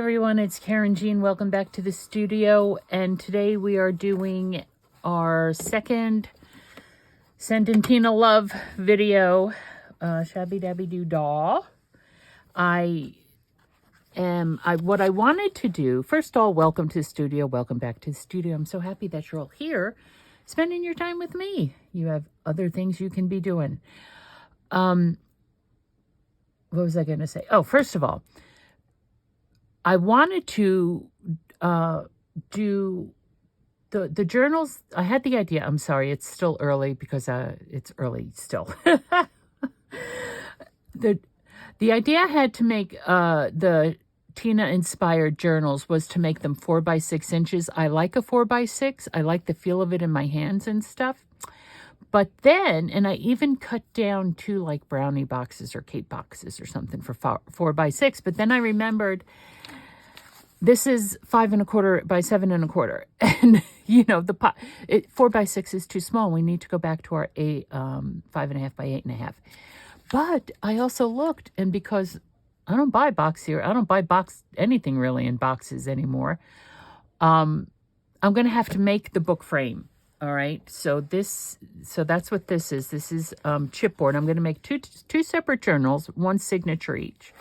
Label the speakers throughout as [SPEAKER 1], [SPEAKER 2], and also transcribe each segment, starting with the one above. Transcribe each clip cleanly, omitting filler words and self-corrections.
[SPEAKER 1] everyone, it's Karynjean. Welcome back to the studio, and today we are doing our second Send and Tina Love video, Shabby Dabby Doo Dah. What I wanted to do, first of all, welcome to the studio, welcome back to the studio. I'm so happy that you're all here, spending your time with me. You have other things you can be doing. What was I going to say? Oh, first of all, I wanted to do the journals. I had the idea. I'm sorry, it's still early because it's early still. The idea I had to make the Tina inspired journals was to make them 4 by 6 inches. I like a 4 by 6. I like the feel of it in my hands and stuff. But then, and I even cut down to like brownie boxes or cake boxes or something for 4 by 6. But then I remembered this is 5 1/4 by 7 1/4. And, you know, 4 by 6 is too small. We need to go back to our 5 1/2 by 8 1/2. But I also looked, and because I don't buy anything really in boxes anymore, I'm going to have to make the book frame. All right. So that's what this is. This is chipboard. I'm going to make two separate journals, one signature each.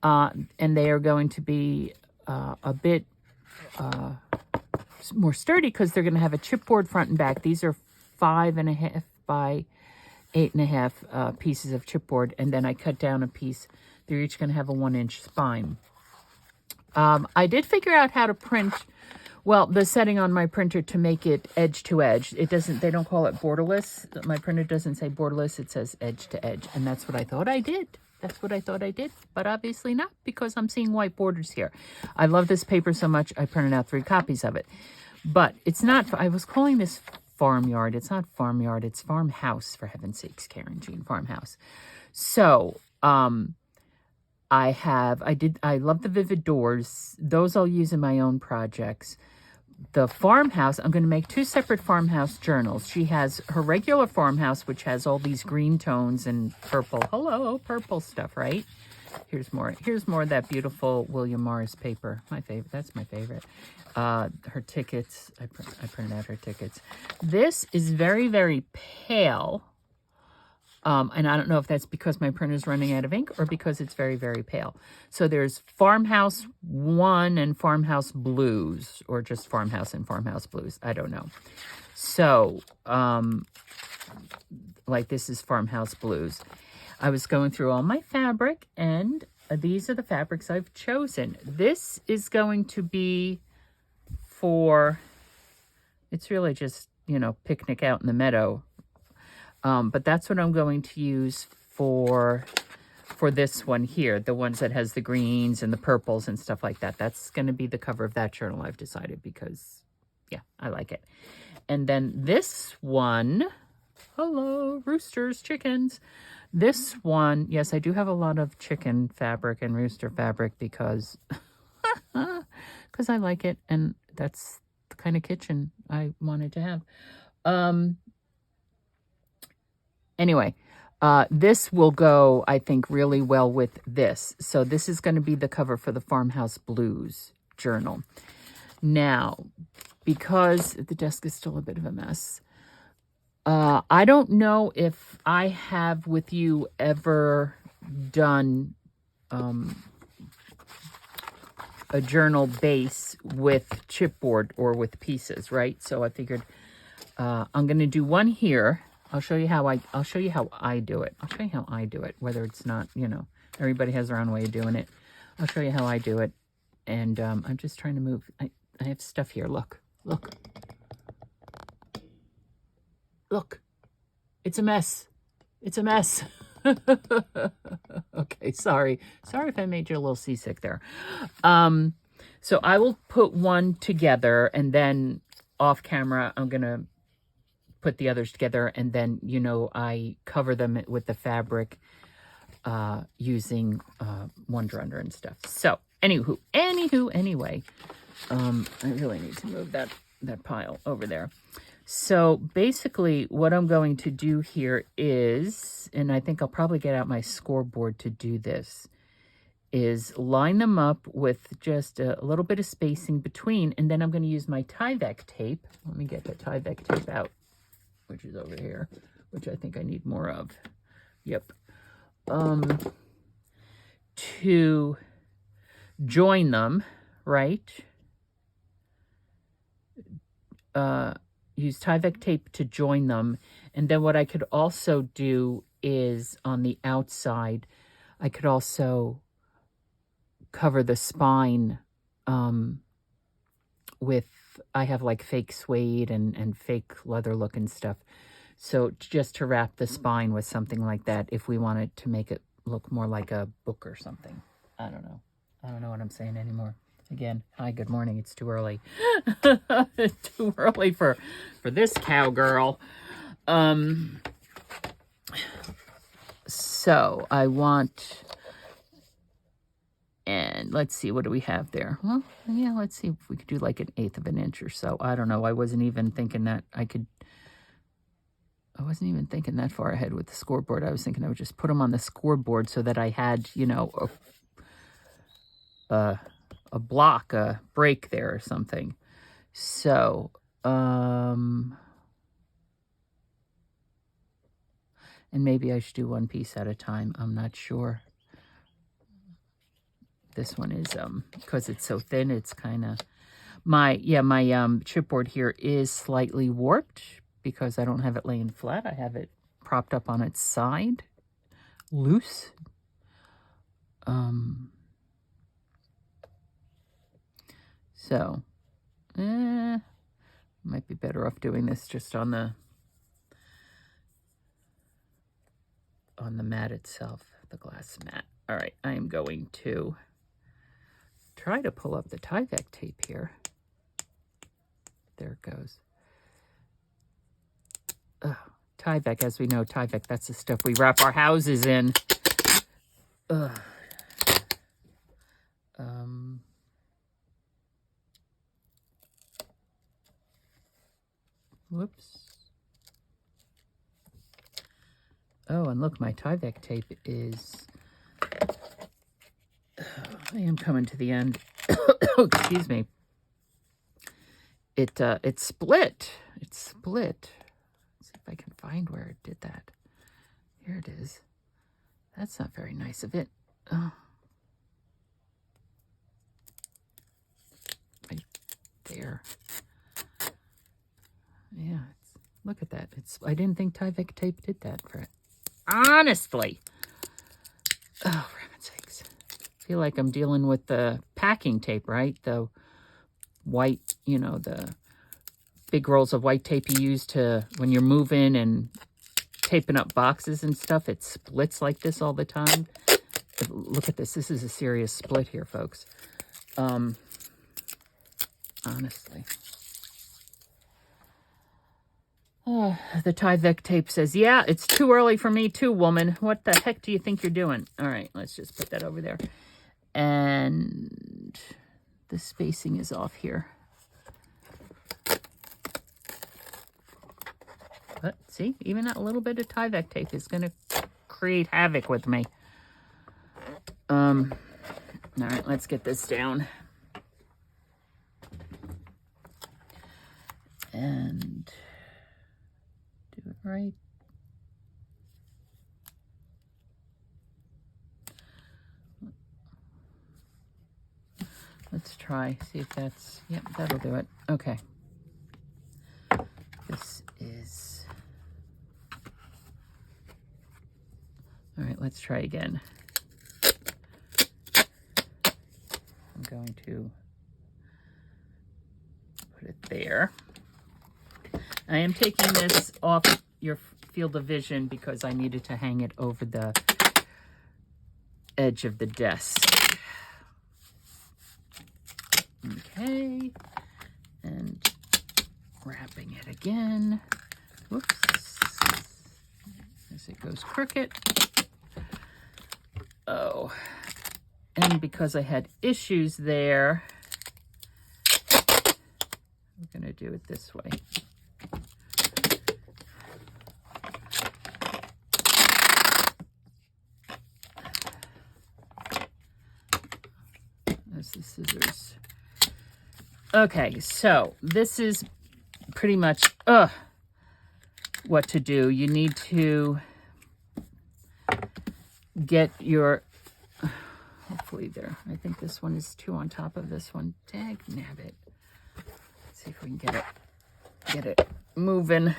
[SPEAKER 1] And they are going to be a bit more sturdy because they're going to have a chipboard front and back. These are 5 1/2 by 8 1/2 pieces of chipboard, and then I cut down a piece. They're each going to have a 1-inch spine. I did figure out how to print, well, the setting on my printer to make it edge to edge. They don't call it borderless. My printer doesn't say borderless, it says edge to edge, and that's what I thought I did. But obviously not, because I'm seeing white borders here. I love this paper so much, I printed out 3 copies of it. But it's not, I was calling this farmyard. It's not farmyard, it's farmhouse, for heaven's sakes, Karynjean, farmhouse. So, I love the vivid doors. Those I'll use in my own projects. The farmhouse, I'm going to make 2 separate farmhouse journals. She has her regular farmhouse, which has all these green tones and purple. Hello, purple stuff, right? Here's more of that beautiful William Morris paper. My favorite. That's my favorite. Her tickets. I printed out her tickets. This is very, very pale. And I don't know if that's because my printer's running out of ink or because it's very, very pale. So there's Farmhouse 1 and Farmhouse Blues, or just Farmhouse and Farmhouse Blues. I don't know. So, like this is Farmhouse Blues. I was going through all my fabric, and these are the fabrics I've chosen. This is going to be for, it's really just, you know, picnic out in the meadow. But that's what I'm going to use for this one here, the ones that has the greens and the purples and stuff like that. That's going to be the cover of that journal, I've decided, because, yeah, I like it. And then this one, hello, roosters, chickens. This one, yes, I do have a lot of chicken fabric and rooster fabric because I like it, and that's the kind of kitchen I wanted to have. Anyway, this will go, I think, really well with this. So this is going to be the cover for the Farmhouse Blues journal. Now, because the desk is still a bit of a mess, I don't know if I have with you ever done a journal base with chipboard or with pieces, right? So I figured I'm going to do one here. I'll show you how I do it. I'll show you how I do it, whether it's not, you know, everybody has their own way of doing it. I'll show you how I do it. And I'm just trying to move. I have stuff here. Look. It's a mess. Okay, sorry if I made you a little seasick there. So I will put one together, and then off camera, I'm going to put the others together, and then, you know, I cover them with the fabric using Wonder Under and stuff. So anyway, I really need to move that pile over there. So basically what I'm going to do here is, and I think I'll probably get out my scoreboard to do this, is line them up with just a little bit of spacing between, and then I'm going to use my Tyvek tape. Let me get the Tyvek tape out, which is over here, which I think I need more of. Yep. To join them, right? Use Tyvek tape to join them. And then what I could also do is on the outside, I could also cover the spine with, I have like fake suede and fake leather looking stuff. So just to wrap the spine with something like that, if we wanted to make it look more like a book or something. I don't know. I don't know what I'm saying anymore. Again, hi, good morning. It's too early. Too early for this cowgirl. So I want, and let's see, what do we have there? Well, yeah, let's see if we could do like 1/8 of an inch or so. I don't know. I wasn't even thinking that I wasn't even thinking that far ahead with the scoreboard. I was thinking I would just put them on the scoreboard so that I had, you know, a block, a break there or something. So, and maybe I should do one piece at a time. I'm not sure. This one is, because it's so thin, it's kind of, my chipboard here is slightly warped because I don't have it laying flat. I have it propped up on its side, loose. So, might be better off doing this just on the mat itself, the glass mat. All right, I am going to try to pull up the Tyvek tape here. There it goes. Tyvek, as we know, Tyvek, that's the stuff we wrap our houses in. Whoops. Oh, and look, my Tyvek tape is, I am coming to the end. Excuse me. It split. It split. Let's see if I can find where it did that. Here it is. That's not very nice of it. Oh. Right there. Yeah, look at that. I didn't think Tyvek tape did that for it. Honestly. Oh, for heaven's sakes. I feel like I'm dealing with the packing tape, right? The white, you know, the big rolls of white tape you use to, when you're moving and taping up boxes and stuff, it splits like this all the time. But look at this. This is a serious split here, folks. Honestly. Oh, the Tyvek tape says, yeah, it's too early for me too, woman. What the heck do you think you're doing? All right, let's just put that over there. And the spacing is off here. But see, even that little bit of Tyvek tape is going to create havoc with me. All right, let's get this down. And do it right. Let's try, see if that's, yep, that'll do it. Okay. This is, all right, let's try again. I'm going to put it there. I am taking this off your field of vision because I needed to hang it over the edge of the desk. Okay, and wrapping it again. Whoops, as it goes crooked. Oh, and because I had issues there, I'm gonna do it this way. There's the scissors. Okay, so this is pretty much what to do. You need to get your, hopefully there, I think this one is 2 on top of this one. Dag nabbit. Let's see if we can get it moving.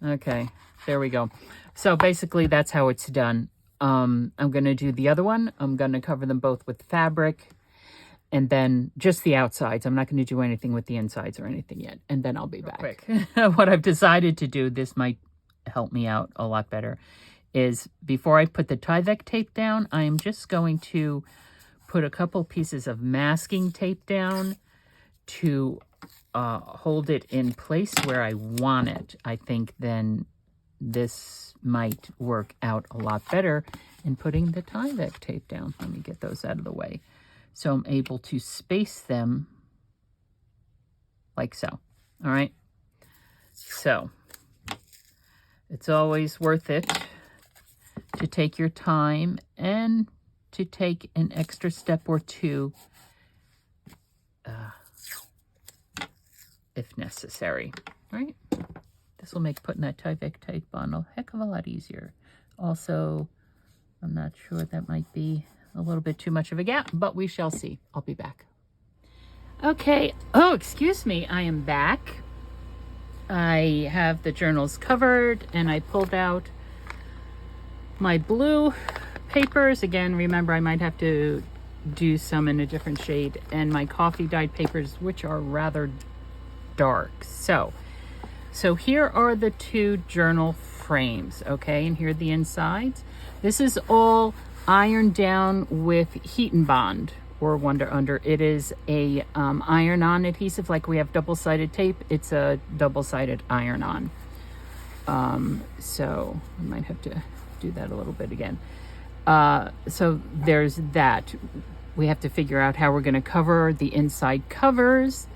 [SPEAKER 1] Okay, there we go. So basically that's how it's done. I'm going to do the other one. I'm going to cover them both with fabric and then just the outsides. I'm not going to do anything with the insides or anything yet. And then I'll be back. What I've decided to do, this might help me out a lot better, is before I put the Tyvek tape down, I am just going to put a couple pieces of masking tape down to hold it in place where I want it. I think then this might work out a lot better in putting the Tyvek tape down. Let me get those out of the way. So I'm able to space them like so. All right. So it's always worth it to take your time and to take an extra step or two if necessary, right? This will make putting that Tyvek tape on a heck of a lot easier. Also, I'm not sure, that might be a little bit too much of a gap, but we shall see. I'll be back. Okay. Oh, excuse me. I am back. I have the journals covered and I pulled out my blue papers. Again, remember I might have to do some in a different shade, and my coffee dyed papers, which are rather dark. So here are the 2 journal frames, okay? And here are the insides. This is all ironed down with heat and bond or Wonder Under. It is a iron-on adhesive, like we have double-sided tape. It's a double-sided iron-on. So I might have to do that a little bit again. So there's that. We have to figure out how we're going to cover the inside covers,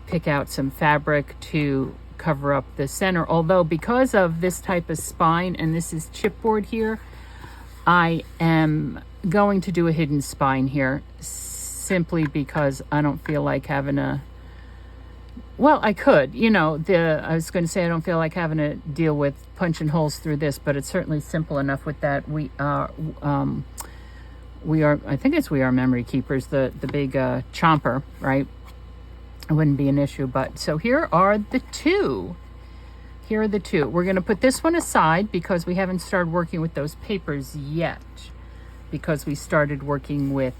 [SPEAKER 1] pick out some fabric to cover up the center. Although because of this type of spine, and this is chipboard here, I am going to do a hidden spine here simply because I don't feel like having a, well, I could, you know, I was going to say I don't feel like having to deal with punching holes through this, but it's certainly simple enough with that. We are, I think it's We Are Memory Keepers, the big chomper, right? It wouldn't be an issue. But so here are the 2. Here are the 2. We're going to put this one aside because we haven't started working with those papers yet, because we started working with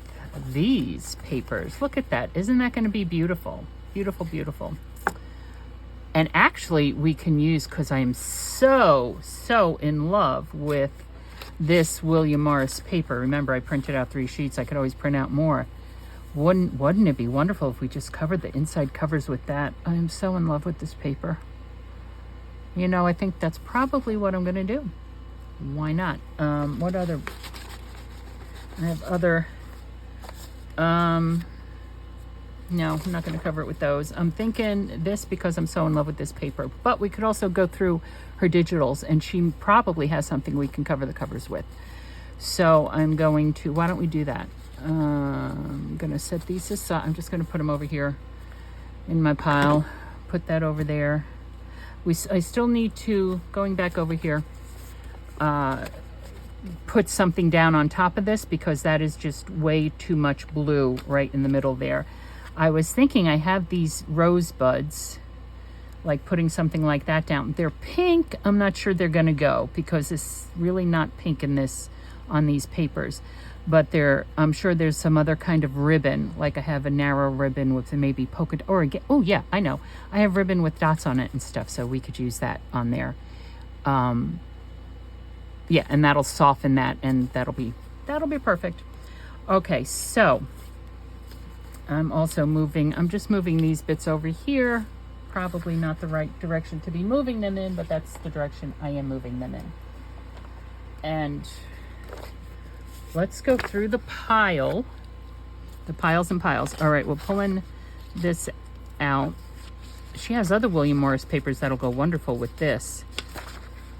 [SPEAKER 1] these papers. Look at that. Isn't that going to be beautiful? Beautiful, beautiful. And actually we can use, because I am so in love with this William Morris paper. Remember, I printed out 3 sheets. I could always print out more. Wouldn't it be wonderful if we just covered the inside covers with that? I am so in love with this paper. You know, I think that's probably what I'm going to do. Why not? What other? I have other. No, I'm not going to cover it with those. I'm thinking this because I'm so in love with this paper. But we could also go through her digitals, and she probably has something we can cover the covers with. So I'm going to, why don't we do that? I'm going to set these aside. I'm just going to put them over here in my pile. Put that over there. I still need to, going back over here, put something down on top of this because that is just way too much blue right in the middle there. I was thinking I have these rosebuds, like putting something like that down. They're pink. I'm not sure they're going to go because it's really not pink in this on these papers. But I'm sure there's some other kind of ribbon, like I have a narrow ribbon with maybe polka dot, or again, oh yeah, I know. I have ribbon with dots on it and stuff, so we could use that on there. Yeah, and that'll soften that, and that'll be perfect. Okay, so I'm just moving these bits over here. Probably not the right direction to be moving them in, but that's the direction I am moving them in. And let's go through the piles and piles. All right, we're pulling this out. She has other William Morris papers that'll go wonderful with this.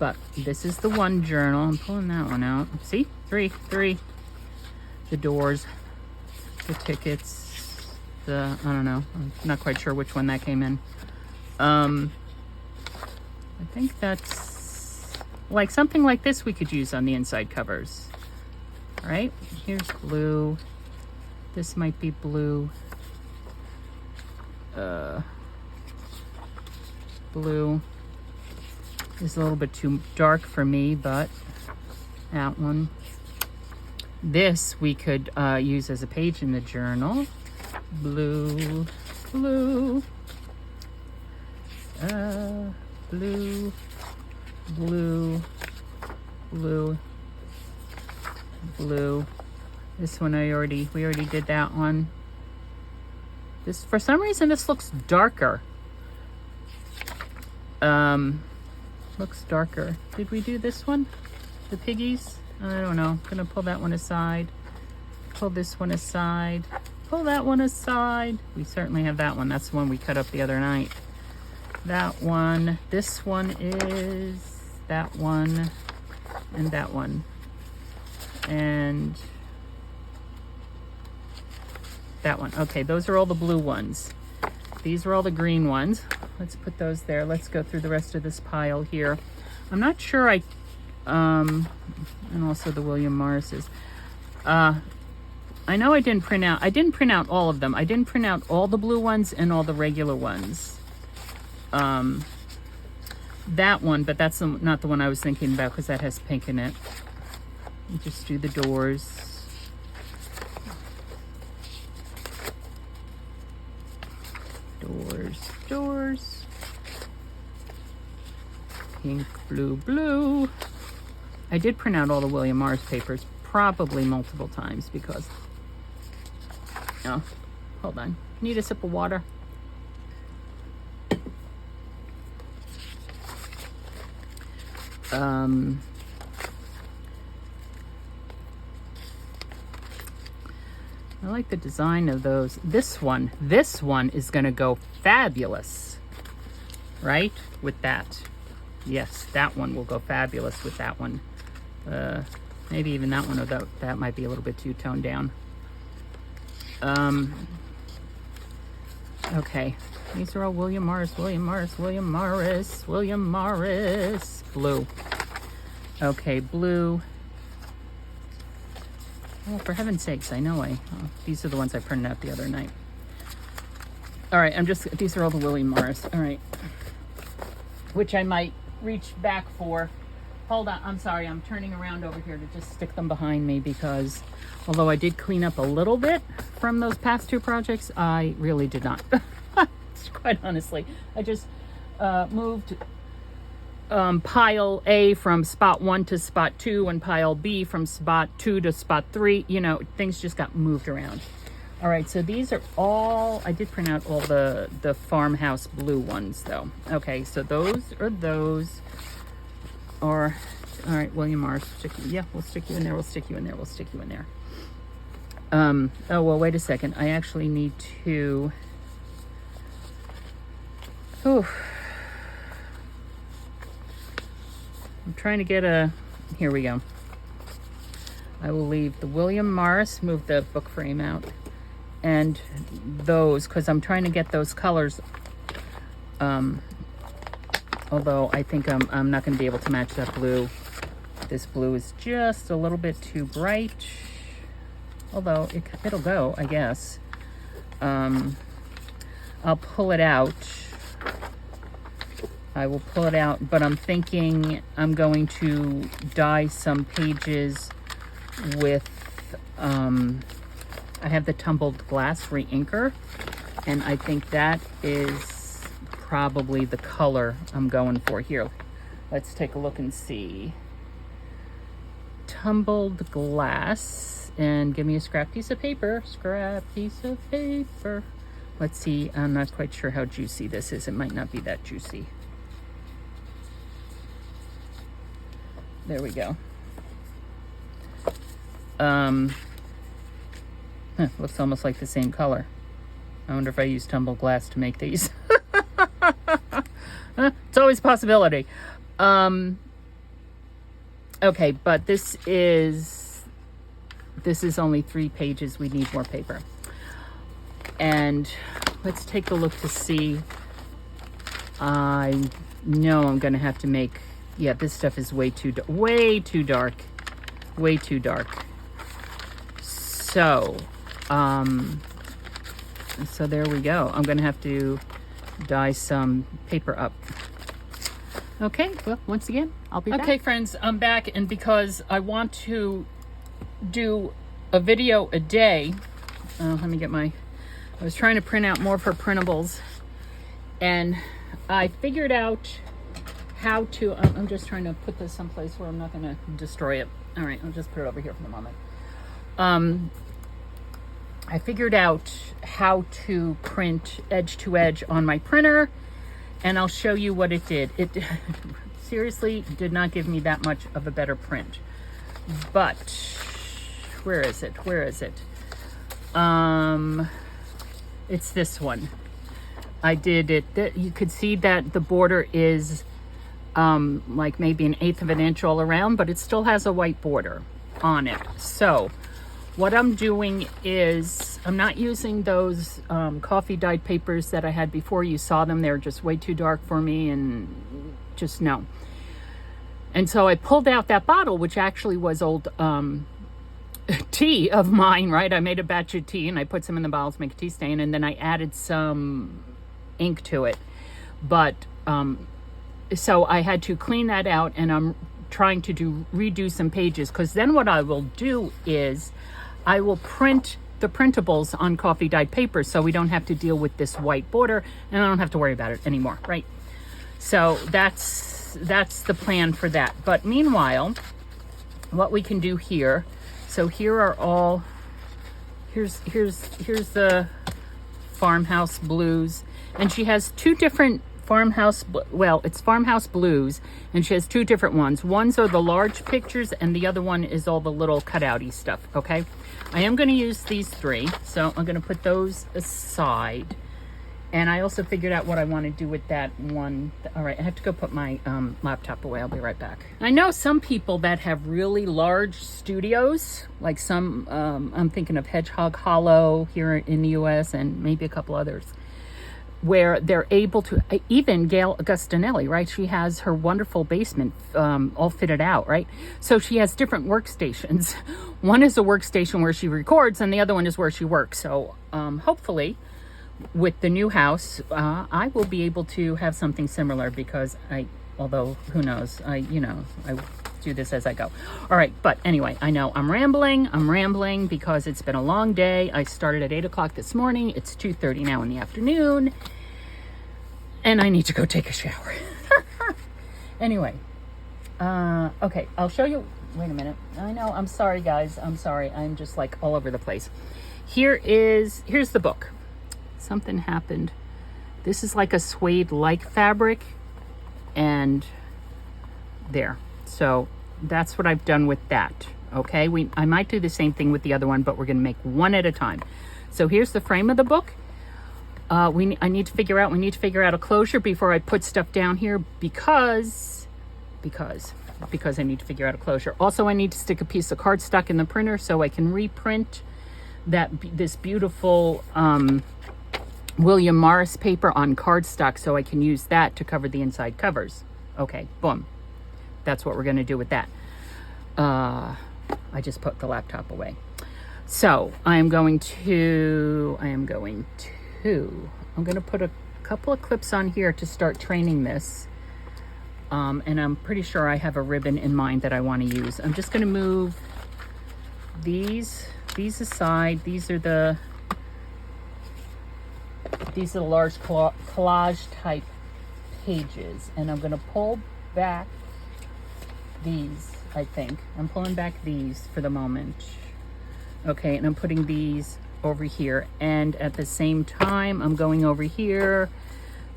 [SPEAKER 1] But this is the one journal. I'm pulling that one out. See? Three. The doors, the tickets, I don't know. I'm not quite sure which one that came in. I think that's like something like this we could use on the inside covers. All right, here's blue. This might be blue. Blue is a little bit too dark for me, but that one. This we could use as a page in the journal. Blue, blue, blue, blue, blue, blue. This one we already did that one. This, for some reason, this looks darker. Looks darker. Did we do this one? The piggies? I don't know. I'm gonna pull that one aside. Pull this one aside. Pull that one aside. We certainly have that one. That's the one we cut up the other night. That one. This one is that one and that one. And that one. Okay, those are all the blue ones. These are all the green ones. Let's put those there. Let's go through the rest of this pile here. I'm not sure and also the William Morris's. I know I didn't print out all of them. I didn't print out all the blue ones and all the regular ones. That one, but that's not the one I was thinking about because that has pink in it. Just do the doors. Doors. Pink, blue, blue. I did print out all the William Morris papers, probably multiple times because... Oh, hold on. Need a sip of water. I like the design of those. This one is going to go fabulous, right? With that. Yes, that one will go fabulous with that one. Maybe even that one, or that might be a little bit too toned down. Okay, these are all William Morris, blue. Okay, blue. Oh, for heaven's sakes, I know these are the ones I printed out the other night. All right, these are all the William Morris. All right, which I might reach back for. Hold on, I'm sorry, I'm turning around over here to just stick them behind me because although I did clean up a little bit from those past two projects, I really did not. Quite honestly, I just moved pile A from spot 1 to spot 2 and pile B from spot 2 to spot 3. You know, things just got moved around. All right, so these are all, I did print out all the farmhouse blue ones though. Okay, so those are those. Or, all right, William Morris, we'll stick you in there, we'll stick you in there, we'll stick you in there. Oh, well, wait a second. I actually need to, I'm trying to get here we go. I will leave the William Morris, move the book frame out, and those, because I'm trying to get those colors, although I think I'm not going to be able to match that blue. This blue is just a little bit too bright, although it'll go, I guess. I'll pull it out. I will pull it out, but I'm thinking I'm going to dye some pages with, I have the tumbled glass re-inker, and I think that is probably the color I'm going for here. Let's take a look and see. Tumbled glass, and give me a scrap piece of paper. Let's see, I'm not quite sure how juicy this is. It might not be that juicy. There we go. Looks almost like the same color. I wonder if I use tumbled glass to make these. It's always a possibility. Okay, but this is only 3 pages. We need more paper. And let's take a look to see. I know I'm going to have to make, yeah, this stuff is way too dark. Way too dark. So, so there we go. I'm going to have to dye some paper up. Okay, well, once again, I'll be back. Okay, friends, I'm back, and because I want to do a video a day, let me get I was trying to print out more for printables, and I figured out how to, I'm just trying to put this someplace where I'm not going to destroy it. All right, I'll just put it over here for the moment. I figured out how to print edge to edge on my printer, and I'll show you what it did. It seriously did not give me that much of a better print. But where is it? It's this one. I did it. You could see that the border is like maybe 1/8 of an inch all around, but it still has a white border on it. So what I'm doing is I'm not using those coffee dyed papers that I had before. You saw them. They're just way too dark for me, and just no. And so I pulled out that bottle, which actually was old tea of mine, right? I made a batch of tea and I put some in the bottle to make a tea stain, and then I added some ink to it. But so I had to clean that out, and I'm trying to redo some pages, because then what I will do is I will print the printables on coffee dyed paper, so we don't have to deal with this white border, and I don't have to worry about it anymore, right? So that's the plan for that. But meanwhile, what we can do here, so here are all, here's the Farmhouse Blues, and she has 2 different it's Farmhouse Blues, and she has 2 different ones. One's are the large pictures, and the other one is all the little cutouty stuff, okay? I am going to use these 3, so I'm going to put those aside. And I also figured out what I want to do with that one. All right, I have to go put my laptop away. I'll be right back. I know some people that have really large studios, like some, I'm thinking of Hedgehog Hollow here in the US, and maybe a couple others, where they're able to, even Gail Augustinelli, right? She has her wonderful basement all fitted out, right? So she has different workstations. One is a workstation where she records, and the other one is where she works. So hopefully with the new house, I will be able to have something similar, because although who knows, I do this as I go. All right, but anyway, I know I'm rambling because it's been a long day. I started at 8 o'clock this morning. It's 2:30 now in the afternoon, and I need to go take a shower. Anyway, okay, I'll show you. Wait a minute. I know, I'm sorry guys. I'm sorry. I'm just like all over the place. Here's the book. Something happened. This is like a suede-like fabric, and there. So that's what I've done with that. Okay, I might do the same thing with the other one, but we're going to make one at a time. So here's the frame of the book. We need to figure out a closure before I put stuff down here, because I need to figure out a closure. Also, I need to stick a piece of cardstock in the printer so I can reprint this beautiful William Morris paper on cardstock, so I can use that to cover the inside covers. Okay, boom. That's what we're going to do with that. I just put the laptop away. So I'm going to put a couple of clips on here to start training this. And I'm pretty sure I have a ribbon in mind that I want to use. I'm just going to move these aside. These are the large collage type pages, and I'm going to pull back these. I think I'm pulling back these for the moment. Okay, and I'm putting these over here, and at the same time I'm going over here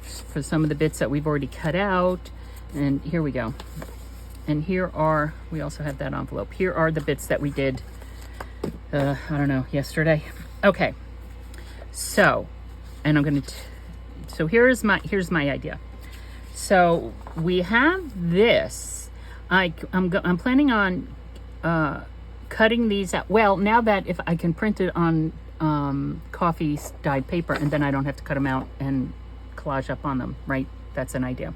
[SPEAKER 1] for some of the bits that we've already cut out. And here we go. And we also have that envelope. Here are the bits that we did, I don't know, yesterday. Okay, so, and I'm going to, so here's my idea. So we have this. I'm planning on cutting these out. Well, now that if I can print it on coffee dyed paper, and then I don't have to cut them out and collage up on them, right? That's an idea.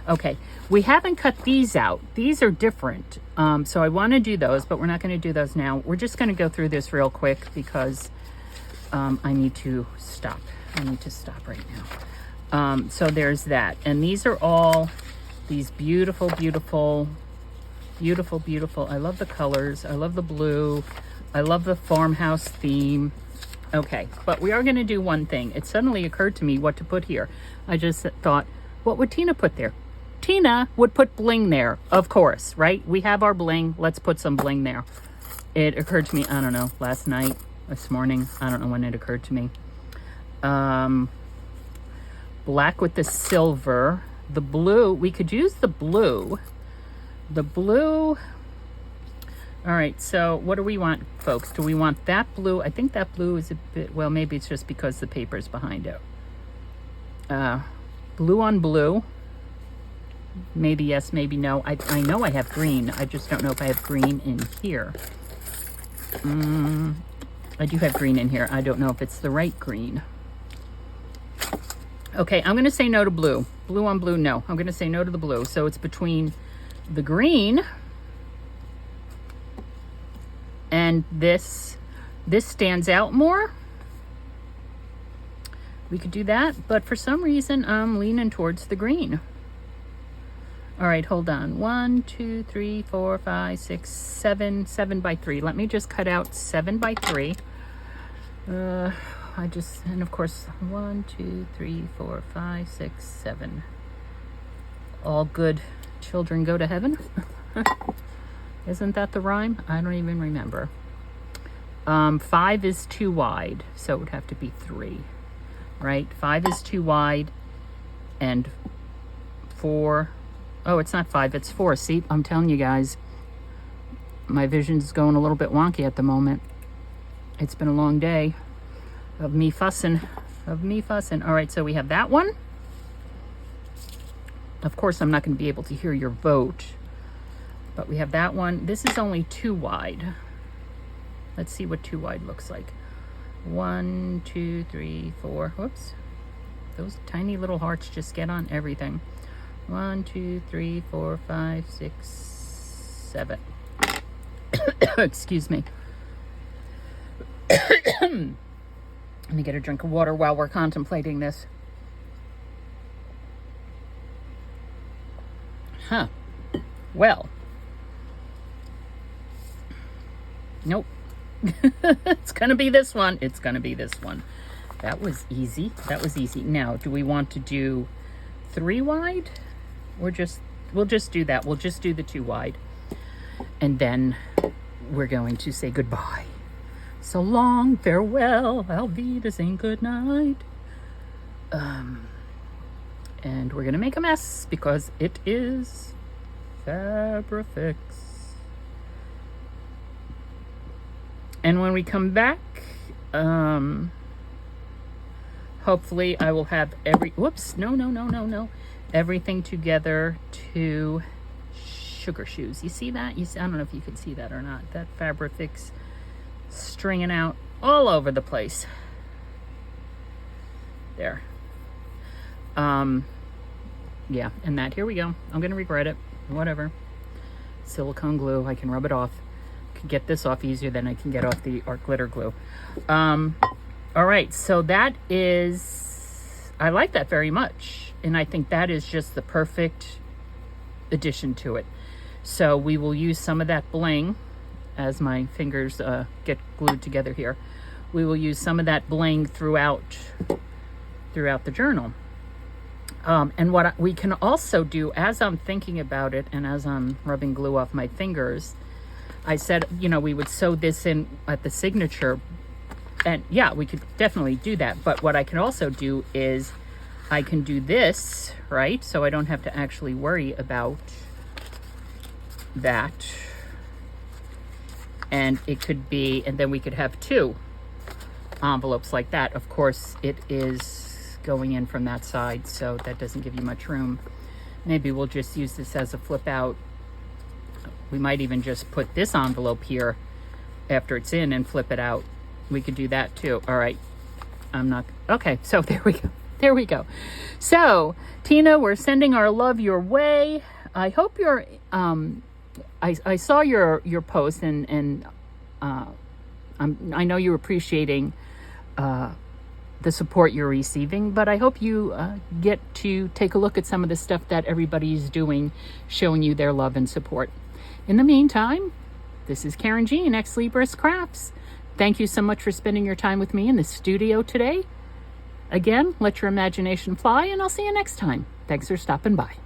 [SPEAKER 1] Okay, we haven't cut these out. These are different. So I want to do those, but we're not going to do those now. We're just going to go through this real quick because I need to stop. I need to stop right now. So there's that. And these are all these beautiful, beautiful, beautiful, beautiful. I love the colors. I love the blue. I love the farmhouse theme. Okay, but we are going to do one thing. It suddenly occurred to me what to put here. I just thought, what would Tina put there? Tina would put bling there, of course, right? We have our bling. Let's put some bling there. It occurred to me, I don't know, last night, this morning. I don't know when it occurred to me. Black with the silver. The blue, we could use the blue. The blue. All right, so what do we want, folks? Do we want that blue? I think that blue is a bit, well, maybe it's just because the paper's behind it. Blue on blue. Maybe yes, maybe no. I know I have green. I just don't know if I have green in here. I do have green in here. I don't know if it's the right green. Okay, I'm going to say no to blue. Blue on blue, no. I'm going to say no to the blue. So it's between the green and this. This stands out more. We could do that, but for some reason I'm leaning towards the green. All right, hold on. 1, 2, 3, 4, 5, 6, 7. 7 by 3. Let me just cut out 7 by 3. And of course, 1, 2, 3, 4, 5, 6, 7. All good children go to heaven. Isn't that the rhyme? I don't even remember. 5 is too wide, so it would have to be 3, right? 5 is too wide, and 4. Oh, it's not 5, it's 4. See, I'm telling you guys, my vision's going a little bit wonky at the moment. It's been a long day of me fussing, All right, so we have that one. Of course, I'm not going to be able to hear your vote, but we have that one. This is only too wide. Let's see what too wide looks like. 1, 2, 3, 4. Whoops. Those tiny little hearts just get on everything. 1, 2, 3, 4, 5, 6, 7. Excuse me. Let me get a drink of water while we're contemplating this. Huh. Well. Nope. It's going to be this one. It's going to be this one. That was easy. That was easy. Now, do we want to do 3 wide? We'll just do that. We'll just do the 2 wide. And then we're going to say goodbye. So long, farewell, Auf Wiedersehen, good night. And we're going to make a mess because it is Fabrifix. And when we come back, hopefully I will have everything together to sugar shoes. You see that? I don't know if you can see that or not. That Fabrifix stringing out all over the place. There. Yeah, and that, here we go. I'm going to regret it. Whatever. Silicone glue. I can rub it off. Can get this off easier than I can get off the art glitter glue. All right, so that is, I like that very much. And I think that is just the perfect addition to it. So we will use some of that bling as my fingers get glued together here. We will use some of that bling throughout the journal. And what we can also do, as I'm thinking about it and as I'm rubbing glue off my fingers, I said, we would sew this in at the signature. And yeah, we could definitely do that. But what I can also do is I can do this, right? So I don't have to actually worry about that. And it could be, and then we could have 2 envelopes like that. Of course, it is going in from that side, so that doesn't give you much room. Maybe we'll just use this as a flip out We might even just put this envelope here after it's in and flip it out. We could do that too. All right. Okay, so there we go. There we go. So, Tina, we're sending our love your way. I hope you're, I saw your post and I know you're appreciating the support you're receiving, but I hope you get to take a look at some of the stuff that everybody's doing, showing you their love and support. In the meantime, this is Karynjean, Ex Libris Crafts. Thank you so much for spending your time with me in the studio today. Again, let your imagination fly, and I'll see you next time. Thanks for stopping by.